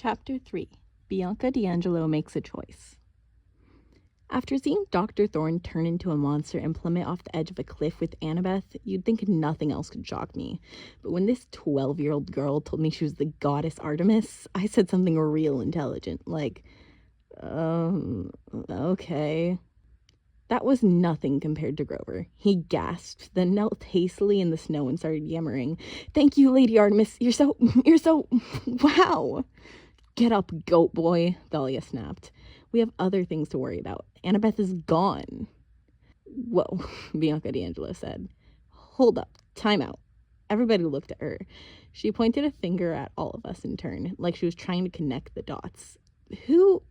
Chapter 3. Bianca D'Angelo Makes a Choice. After seeing Dr. Thorne turn into a monster and plummet off the edge of a cliff with Annabeth, you'd think nothing else could shock me. But when this 12-year-old girl told me she was the goddess Artemis, I said something real intelligent, like, okay. That was nothing compared to Grover. He gasped, then knelt hastily in the snow and started yammering. "Thank you, Lady Artemis. You're so, wow." "Get up, goat boy," Thalia snapped. "We have other things to worry about. Annabeth is gone." "Whoa," Bianca D'Angelo said. "Hold up. Time out." Everybody looked at her. She pointed a finger at all of us in turn, like she was trying to connect the dots. Who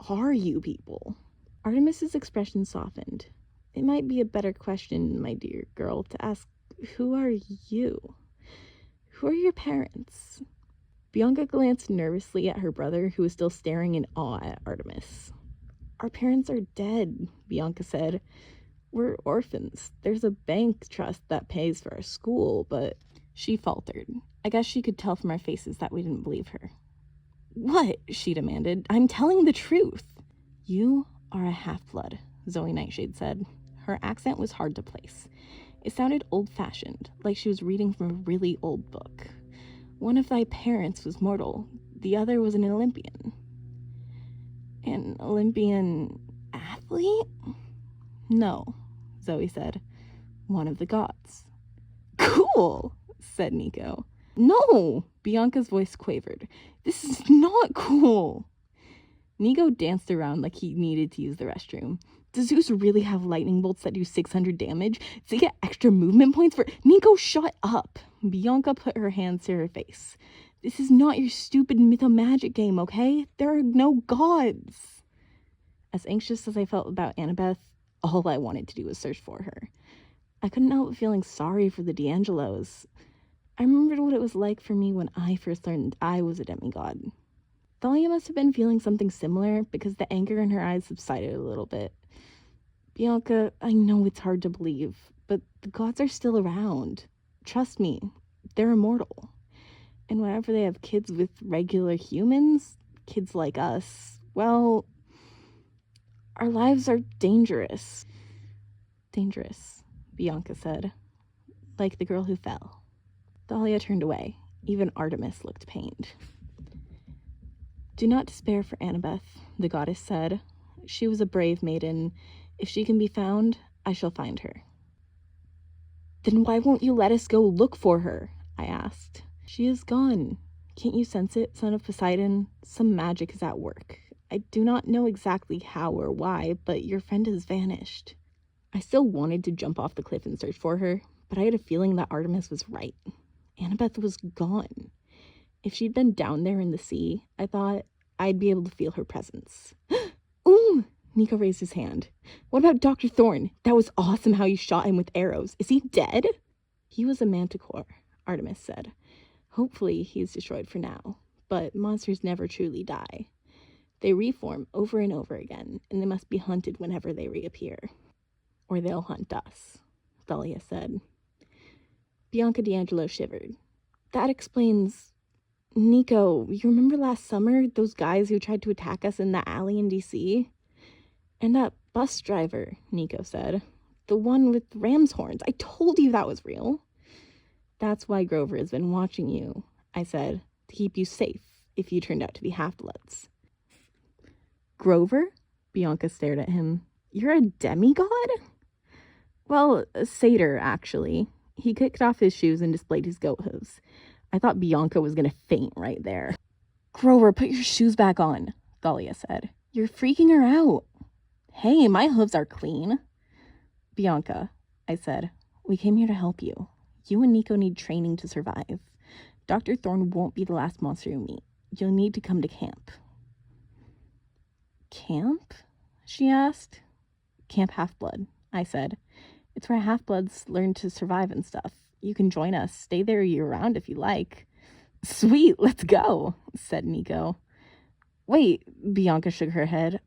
are you people?" Artemis's expression softened. "It might be a better question, my dear girl, to ask, who are you? Who are your parents?" Bianca glanced nervously at her brother, who was still staring in awe at Artemis. "Our parents are dead," Bianca said. "We're orphans. There's a bank trust that pays for our school, but..." She faltered. I guess she could tell from our faces that we didn't believe her. "What?" she demanded. "I'm telling the truth." "You are a half-blood," Zoe Nightshade said. Her accent was hard to place. It sounded old-fashioned, like she was reading from a really old book. "One of thy parents was mortal, the other was an Olympian." "An Olympian athlete?" "No," Zoe said. "One of the gods." "Cool," said Nico. "No!" Bianca's voice quavered. "This is not cool." Nico danced around like he needed to use the restroom. "Does Zeus really have lightning bolts that do 600 damage? Does he get extra movement points for— Nico, shut up!" Bianca put her hands to her face. "This is not your stupid mythomagic game, okay? There are no gods." As anxious as I felt about Annabeth, all I wanted to do was search for her. I couldn't help feeling sorry for the D'Angelos. I remembered what it was like for me when I first learned I was a demigod. Thalia must have been feeling something similar because the anger in her eyes subsided a little bit. "Bianca, I know it's hard to believe, but the gods are still around. Trust me, they're immortal. And whenever they have kids with regular humans, kids like us, well, our lives are dangerous." "Dangerous," Bianca said. "Like the girl who fell." Thalia turned away. Even Artemis looked pained. "Do not despair for Annabeth," the goddess said. "She was a brave maiden. If she can be found, I shall find her." "Then why won't you let us go look for her?" I asked. "She is gone. Can't you sense it, son of Poseidon? Some magic is at work. I do not know exactly how or why, but your friend has vanished." I still wanted to jump off the cliff and search for her, but I had a feeling that Artemis was right. Annabeth was gone. If she'd been down there in the sea, I thought I'd be able to feel her presence. "Ooh!" Nico raised his hand. "What about Dr. Thorne? That was awesome how you shot him with arrows. Is he dead?" "He was a manticore," Artemis said. "Hopefully he's destroyed for now, but monsters never truly die. They reform over and over again, and they must be hunted whenever they reappear. Or they'll hunt us," Thalia said. Bianca D'Angelo shivered. "That explains... Nico, you remember last summer, those guys who tried to attack us in the alley in DC? And that bus driver," Nico said. "The one with ram's horns. I told you that was real." "That's why Grover has been watching you," I said, "to keep you safe if you turned out to be half-bloods." "Grover?" Bianca stared at him. "You're a demigod?" "Well, a satyr, actually." He kicked off his shoes and displayed his goat hooves. I thought Bianca was going to faint right there. "Grover, put your shoes back on," Thalia said. "You're freaking her out." "Hey, my hooves are clean." "Bianca," I said, "we came here to help you. You and Nico need training to survive. Dr. Thorne won't be the last monster you meet. You'll need to come to camp." "Camp?" she asked. "Camp Half-Blood," I said. "It's where half-bloods learn to survive and stuff. You can join us. Stay there year-round if you like." "Sweet, let's go," said Nico. "Wait," Bianca shook her head.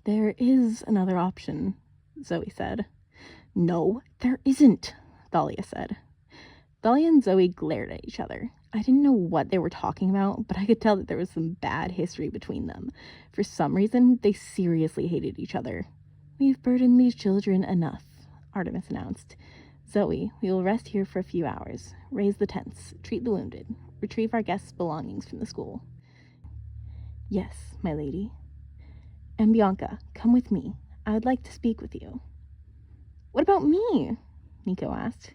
"There is another option," Zoe said. "No, there isn't," Thalia said. Thalia and Zoe glared at each other. I didn't know what they were talking about, but I could tell that there was some bad history between them. For some reason, they seriously hated each other. "We've burdened these children enough," Artemis announced. "Zoe, we will rest here for a few hours, raise the tents, treat the wounded, retrieve our guests' belongings from the school." "Yes, my lady." "And Bianca, come with me. I would like to speak with you." "What about me?" Nico asked.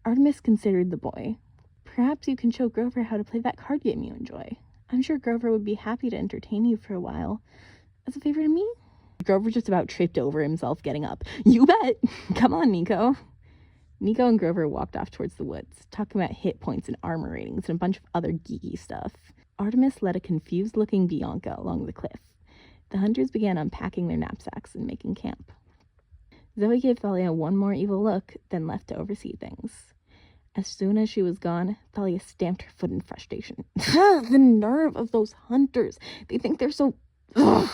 Artemis considered the boy. "Perhaps you can show Grover how to play that card game you enjoy. I'm sure Grover would be happy to entertain you for a while. As a favor to me?" Grover just about tripped over himself getting up. "You bet! Come on, Nico." Nico and Grover walked off towards the woods, talking about hit points and armor ratings and a bunch of other geeky stuff. Artemis led a confused-looking Bianca along the cliff. The hunters began unpacking their knapsacks and making camp. Zoe gave Thalia one more evil look, then left to oversee things. As soon as she was gone, Thalia stamped her foot in frustration. The nerve of those hunters! They think they're so... Ugh.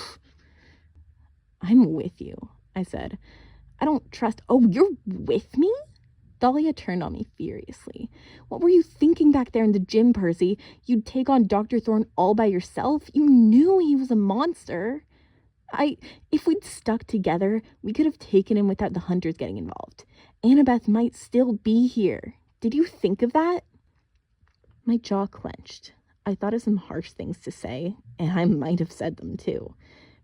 "I'm with you," I said. "I don't trust..." "Oh, you're with me?" Thalia turned on me furiously. "What were you thinking back there in the gym, Percy? You'd take on Dr. Thorne all by yourself? You knew he was a monster." If we'd stuck together, we could have taken him without the hunters getting involved. Annabeth might still be here. Did you think of that?" My jaw clenched. I thought of some harsh things to say, and I might have said them too.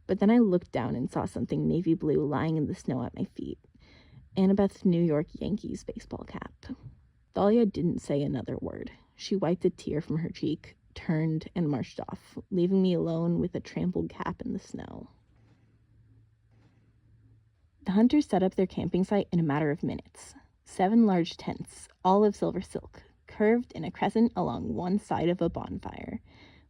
But then I looked down and saw something navy blue lying in the snow at my feet. Annabeth's New York Yankees baseball cap. Thalia didn't say another word. She wiped a tear from her cheek, turned, and marched off, leaving me alone with a trampled cap in the snow. The hunters set up their camping site in a matter of minutes. 7 large tents, all of silver silk, curved in a crescent along one side of a bonfire.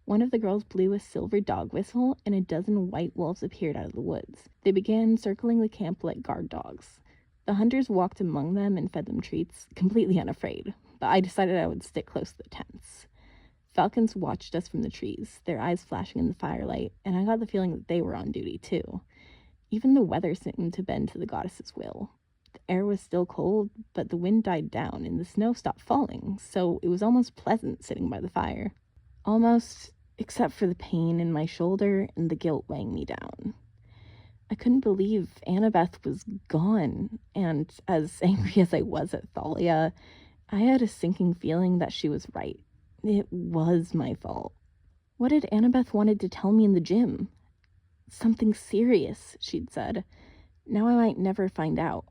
One of the girls blew a silver dog whistle, and a dozen white wolves appeared out of the woods. They began circling the camp like guard dogs. The hunters walked among them and fed them treats, completely unafraid, but I decided I would stick close to the tents. Falcons watched us from the trees, their eyes flashing in the firelight, and I got the feeling that they were on duty too. Even the weather seemed to bend to the goddess's will. The air was still cold, but the wind died down and the snow stopped falling, so it was almost pleasant sitting by the fire. Almost, except for the pain in my shoulder and the guilt weighing me down. I couldn't believe Annabeth was gone, and as angry as I was at Thalia, I had a sinking feeling that she was right. It was my fault. What had Annabeth wanted to tell me in the gym? Something serious, she'd said. Now I might never find out.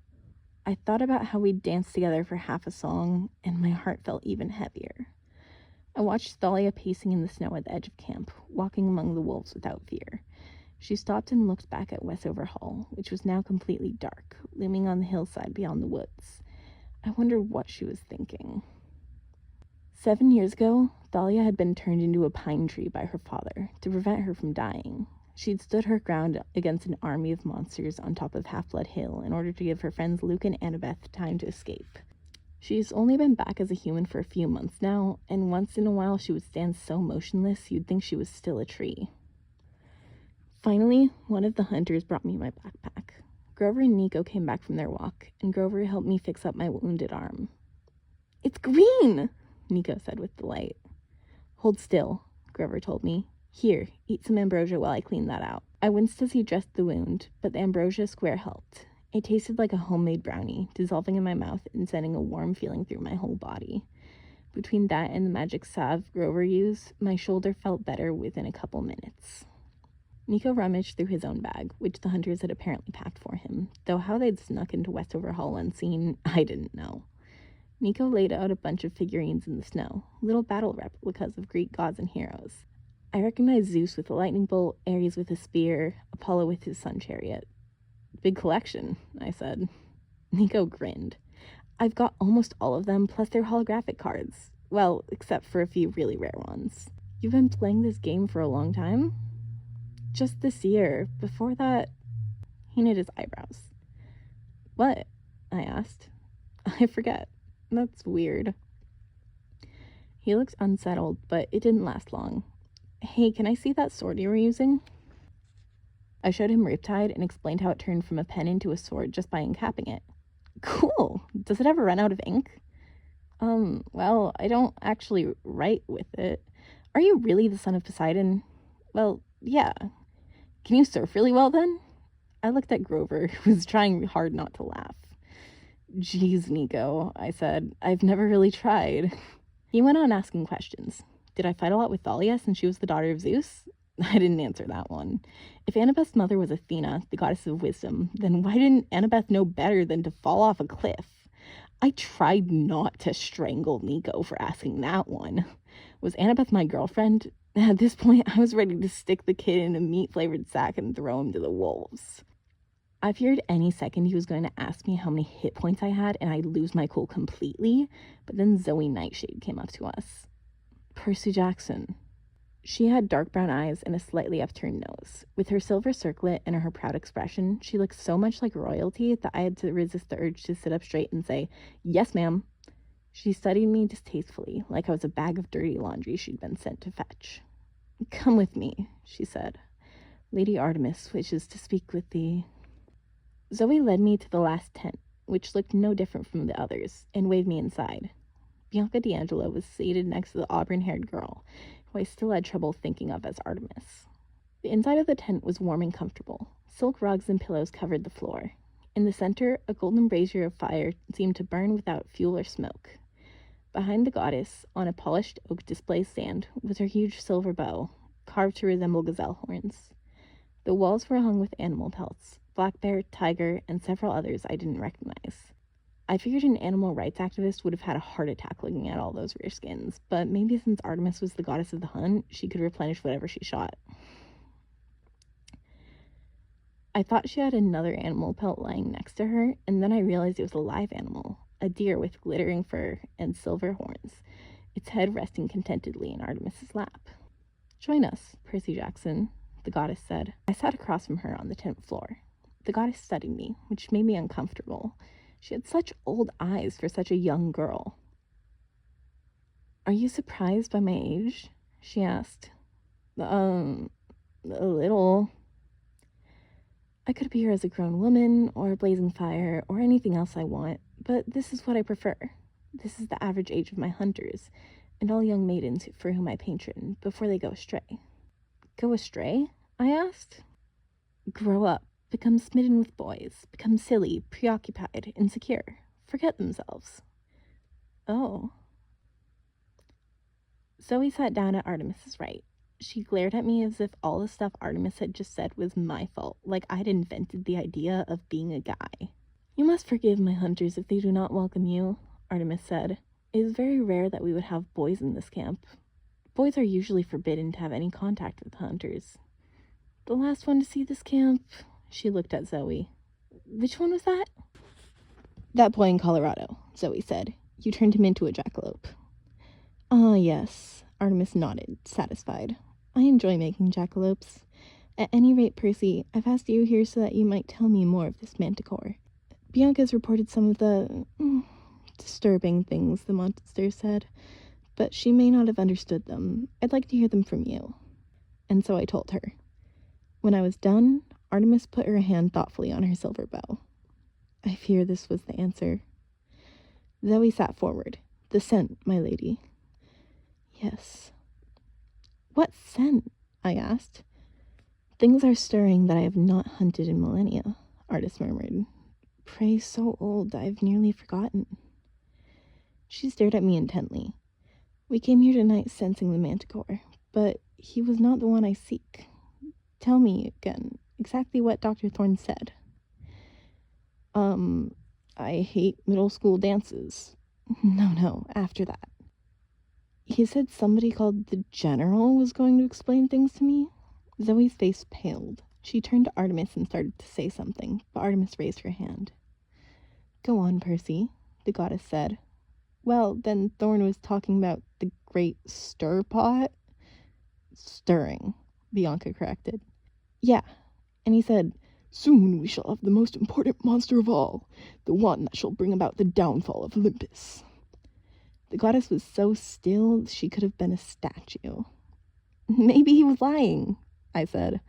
I thought about how we'd danced together for half a song, and my heart felt even heavier. I watched Thalia pacing in the snow at the edge of camp, walking among the wolves without fear. She stopped and looked back at Westover Hall, which was now completely dark, looming on the hillside beyond the woods. I wondered what she was thinking. 7 years ago, Thalia had been turned into a pine tree by her father to prevent her from dying. She'd stood her ground against an army of monsters on top of Half-Blood Hill in order to give her friends Luke and Annabeth time to escape. She's only been back as a human for a few months now, and once in a while she would stand so motionless you'd think she was still a tree. Finally, one of the hunters brought me my backpack. Grover and Nico came back from their walk, and Grover helped me fix up my wounded arm. "It's green!" Nico said with delight. "Hold still," Grover told me. "Here, eat some ambrosia while I clean that out." I winced as he dressed the wound, but the ambrosia square helped. It tasted like a homemade brownie, dissolving in my mouth and sending a warm feeling through my whole body. Between that and the magic salve Grover used, my shoulder felt better within a couple minutes. Nico rummaged through his own bag, which the hunters had apparently packed for him, though how they'd snuck into Westover Hall unseen, I didn't know. Nico laid out a bunch of figurines in the snow, little battle replicas of Greek gods and heroes. I recognized Zeus with a lightning bolt, Ares with a spear, Apollo with his sun chariot. "Big collection," I said. Nico grinned. "I've got almost all of them, plus they're holographic cards. Well, except for a few really rare ones." "You've been playing this game for a long time?" "Just this year. Before that..." He knit his eyebrows. "What?" I asked. "I forget. That's weird." He looked unsettled, but it didn't last long. "Hey, can I see that sword you were using?" I showed him Riptide and explained how it turned from a pen into a sword just by uncapping it. "Cool! Does it ever run out of ink?" Well, I don't actually write with it. Are you really the son of Poseidon? Well, yeah. Can you surf really well then? I looked at Grover, who was trying hard not to laugh. Geez, Nico, I said. I've never really tried. He went on asking questions. Did I fight a lot with Thalia since she was the daughter of Zeus? I didn't answer that one. If Annabeth's mother was Athena, the goddess of wisdom, then why didn't Annabeth know better than to fall off a cliff? I tried not to strangle Nico for asking that one. Was Annabeth my girlfriend? At this point, I was ready to stick the kid in a meat-flavored sack and throw him to the wolves. I feared any second he was going to ask me how many hit points I had and I'd lose my cool completely, but then Zoe Nightshade came up to us. Percy Jackson. She had dark brown eyes and a slightly upturned nose. With her silver circlet and her proud expression, she looked so much like royalty that I had to resist the urge to sit up straight and say, "Yes, ma'am." She studied me distastefully, like I was a bag of dirty laundry she'd been sent to fetch. "Come with me," she said. "Lady Artemis wishes to speak with thee." Zoe led me to the last tent, which looked no different from the others, and waved me inside. Bianca D'Angelo was seated next to the auburn-haired girl, who I still had trouble thinking of as Artemis. The inside of the tent was warm and comfortable. Silk rugs and pillows covered the floor. In the center, a golden brazier of fire seemed to burn without fuel or smoke. Behind the goddess, on a polished oak display stand, was her huge silver bow, carved to resemble gazelle horns. The walls were hung with animal pelts, black bear, tiger, and several others I didn't recognize. I figured an animal rights activist would have had a heart attack looking at all those rare skins, but maybe since Artemis was the goddess of the hunt, she could replenish whatever she shot. I thought she had another animal pelt lying next to her, and then I realized it was a live animal, a deer with glittering fur and silver horns, its head resting contentedly in Artemis's lap. "Join us, Percy Jackson," the goddess said. I sat across from her on the tent floor. The goddess studied me, which made me uncomfortable. She had such old eyes for such a young girl. "Are you surprised by my age?" she asked. A little. I could appear as a grown woman, or a blazing fire, or anything else I want, but this is what I prefer. This is the average age of my hunters, and all young maidens for whom I patron, before they go astray. Go astray? I asked. Grow up, become smitten with boys, become silly, preoccupied, insecure, forget themselves. Oh. Zoe sat down at Artemis's right. She glared at me as if all the stuff Artemis had just said was my fault, like I'd invented the idea of being a guy. "You must forgive my hunters if they do not welcome you," Artemis said. "It is very rare that we would have boys in this camp. Boys are usually forbidden to have any contact with hunters." "The last one to see this camp," she looked at Zoe. "Which one was that?" "That boy in Colorado," Zoe said. "You turned him into a jackalope." "Ah, yes," Artemis nodded, satisfied. "I enjoy making jackalopes. At any rate, Percy, I've asked you here so that you might tell me more of this manticore. Bianca's reported some of the disturbing things the monster said, but she may not have understood them. I'd like to hear them from you." And so I told her. When I was done, Artemis put her hand thoughtfully on her silver bow. I fear this was the answer. Zoe sat forward. "The scent, my lady." "Yes." "What scent?" I asked. "Things are stirring that I have not hunted in millennia," Artemis murmured. "Prey so old I've nearly forgotten." She stared at me intently. "We came here tonight sensing the manticore, but he was not the one I seek. Tell me again exactly what Dr. Thorne said." I hate middle school dances." No, after that." "He said somebody called the General was going to explain things to me." Zoe's face paled. She turned to Artemis and started to say something, but Artemis raised her hand. "Go on, Percy," the goddess said. "Well, then Thorne was talking about the great stir pot?" "Stirring," Bianca corrected. "Yeah, and he said, 'Soon we shall have the most important monster of all, the one that shall bring about the downfall of Olympus.'" The goddess was so still she could have been a statue. "Maybe he was lying," I said.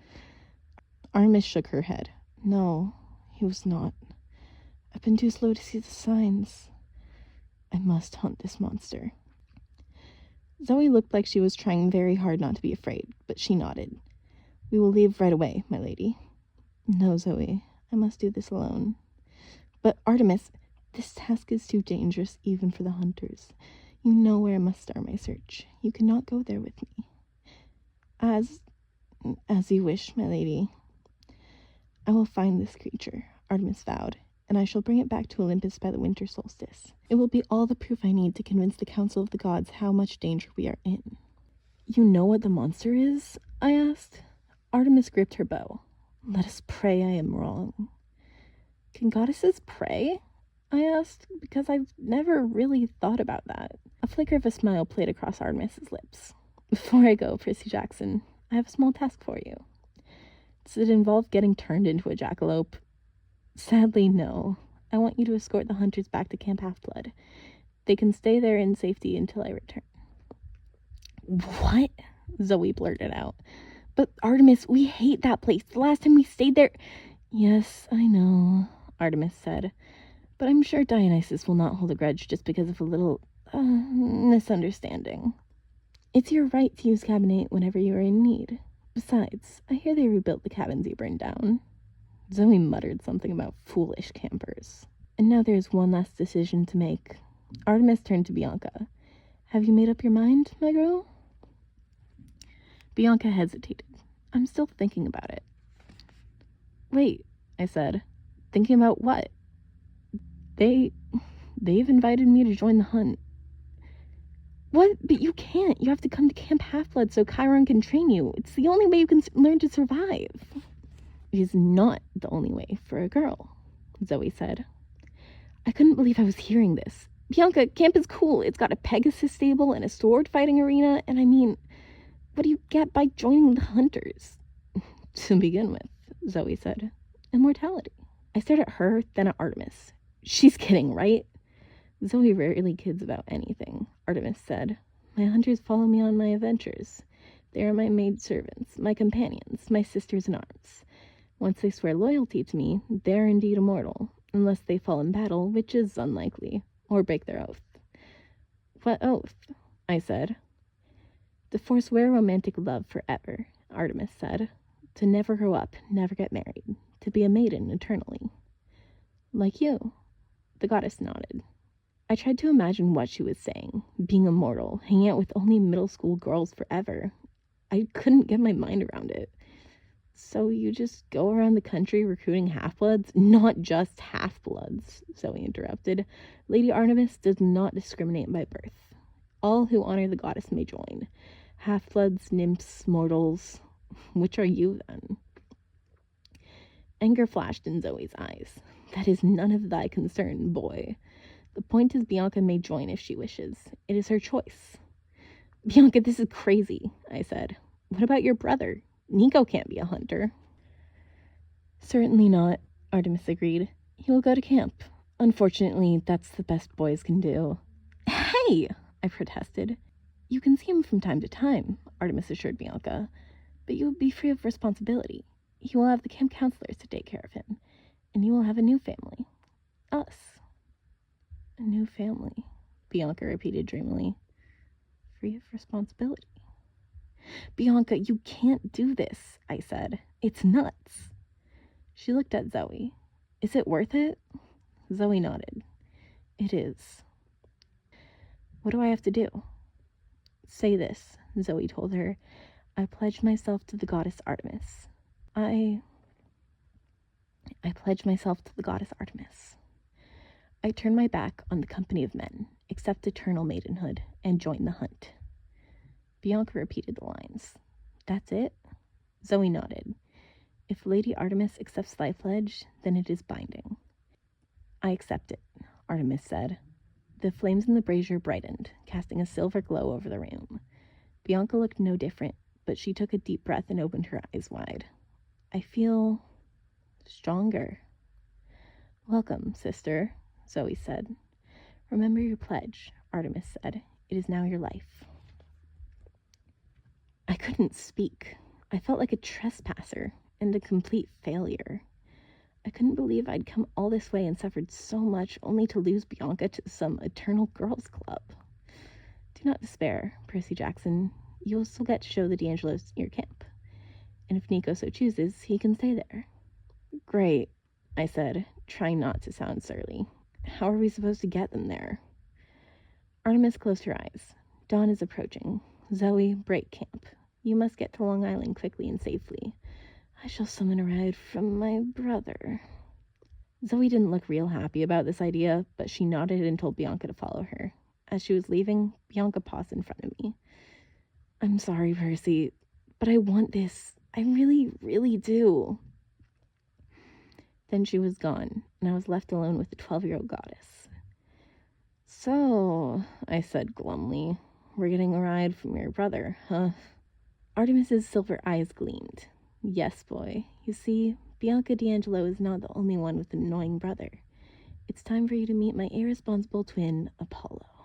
Artemis shook her head. "No, he was not. I've been too slow to see the signs." I must hunt this monster. Zoe looked like she was trying very hard not to be afraid, but she nodded. We will leave right away, my lady. No, Zoe, I must do this alone. But Artemis, this task is too dangerous even for the hunters. You know where I must start my search. You cannot go there with me. As you wish, my lady. I will find this creature, Artemis vowed, and I shall bring it back to Olympus by the winter solstice. It will be all the proof I need to convince the Council of the Gods how much danger we are in. You know what the monster is? I asked. Artemis gripped her bow. Let us pray I am wrong. Can goddesses pray? I asked, because I've never really thought about that. A flicker of a smile played across Artemis's lips. Before I go, Percy Jackson, I have a small task for you. Does it involve getting turned into a jackalope? Sadly, no. I want you to escort the hunters back to Camp Half-Blood. They can stay there in safety until I return. What? Zoe blurted out. But Artemis, we hate that place. The last time we stayed there... Yes, I know, Artemis said. But I'm sure Dionysus will not hold a grudge just because of a little, misunderstanding. It's your right to use Cabin 8 whenever you are in need. Besides, I hear they rebuilt the cabins you burned down. Zoe muttered something about foolish campers. And now there's one last decision to make. Artemis turned to Bianca. Have you made up your mind, my girl? Bianca hesitated. I'm still thinking about it. Wait, I said. Thinking about what? They've invited me to join the hunt. What? But you can't. You have to come to Camp Half-Blood so Chiron can train you. It's the only way you can learn to survive. It is not the only way for a girl, Zoe said. I couldn't believe I was hearing this. Bianca, camp is cool. It's got a Pegasus stable and a sword fighting arena, and I mean, what do you get by joining the hunters? To begin with, Zoe said, immortality. I stared at her, then at Artemis. She's kidding, right? Zoe rarely kids about anything, Artemis said. My hunters follow me on my adventures. They are my maidservants, my companions, my sisters in arms. Once they swear loyalty to me, they are indeed immortal, unless they fall in battle, which is unlikely, or break their oath. What oath? I said. To forswear romantic love forever, Artemis said. To never grow up, never get married, to be a maiden eternally. Like you. The goddess nodded. I tried to imagine what she was saying, being immortal, hanging out with only middle school girls forever. I couldn't get my mind around it. So you just go around the country recruiting half-bloods? Not just half-bloods, Zoe interrupted. Lady Artemis does not discriminate by birth. All who honor the goddess may join. Half-bloods, nymphs, mortals. Which are you, then? Anger flashed in Zoe's eyes. That is none of thy concern, boy. The point is Bianca may join if she wishes. It is her choice. Bianca, this is crazy, I said. What about your brother? Nico can't be a hunter. Certainly not, Artemis agreed. He will go to camp. Unfortunately, that's the best boys can do. Hey, I protested. You can see him from time to time, Artemis assured Bianca. But you will be free of responsibility. He will have the camp counselors to take care of him. And you will have a new family. Us. A new family, Bianca repeated dreamily. Free of responsibility. Bianca, you can't do this, I said. It's nuts. She looked at Zoe. Is it worth it? Zoe nodded. It is. What do I have to do? Say this, Zoe told her. I pledge myself to the goddess Artemis. I pledge myself to the goddess Artemis. I turn my back on the company of men, accept eternal maidenhood, and join the hunt. Bianca repeated the lines. That's it? Zoe nodded. If Lady Artemis accepts thy pledge, then it is binding. I accept it, Artemis said. The flames in the brazier brightened, casting a silver glow over the room. Bianca looked no different, but she took a deep breath and opened her eyes wide. I feel stronger. Welcome, sister, Zoe said. Remember your pledge, Artemis said. It is now your life. I couldn't speak. I felt like a trespasser and a complete failure. I couldn't believe I'd come all this way and suffered so much only to lose Bianca to some eternal girls' club. Do not despair, Percy Jackson. You will still get to show the D'Angelos your camp. And if Nico so chooses, he can stay there. Great, I said, trying not to sound surly. How are we supposed to get them there? Artemis closed her eyes. Dawn is approaching. Zoe, break camp. You must get to Long Island quickly and safely. I shall summon a ride from my brother. Zoe didn't look real happy about this idea, but she nodded and told Bianca to follow her. As she was leaving, Bianca paused in front of me. I'm sorry, Percy, but I want this. I really, really do. Then she was gone, and I was left alone with the 12-year-old goddess. So, I said glumly, we're getting a ride from your brother, huh? Artemis's silver eyes gleamed. Yes, boy. You see, Bianca D'Angelo is not the only one with an annoying brother. It's time for you to meet my irresponsible twin, Apollo.